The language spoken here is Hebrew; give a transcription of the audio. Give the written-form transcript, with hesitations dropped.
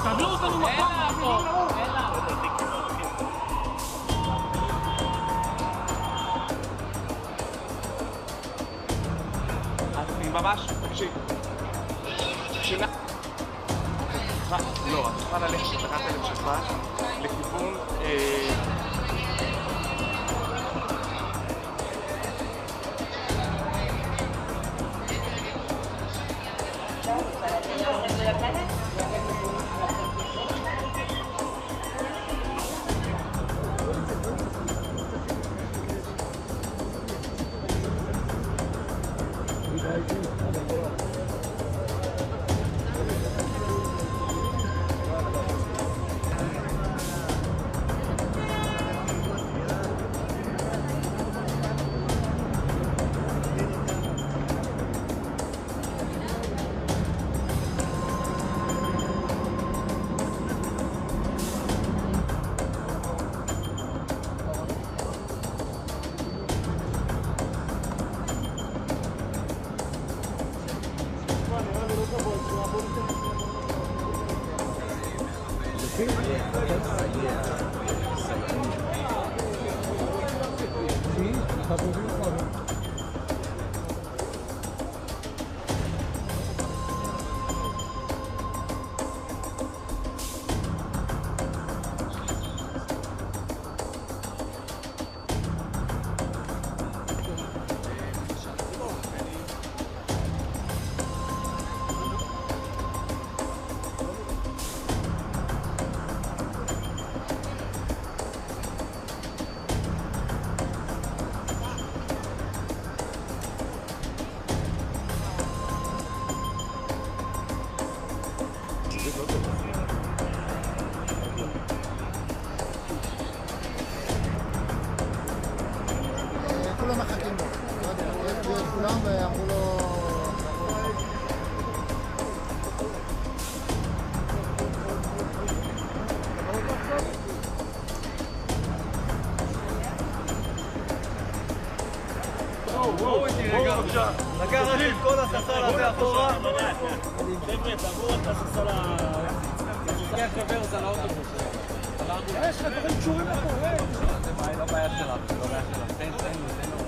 תעבירו אותנו מקום. אני ממש, תקשיב. לא, את צריכה ללכת לתחנת הלב שלך לכיוון... כולם מחכים לו, כולם ואמרו לו... בואו איתי רגע, בבקשה. לקחת את כל הססל הזה אחורה. חבר'ה, תעברו את הססל ה... תשקיע חבר'ה, זה לאוטובוס. יש לך דברים קשורים לפה, זה לא בעיה שלך, זה לא בעיה שלך. תן לו.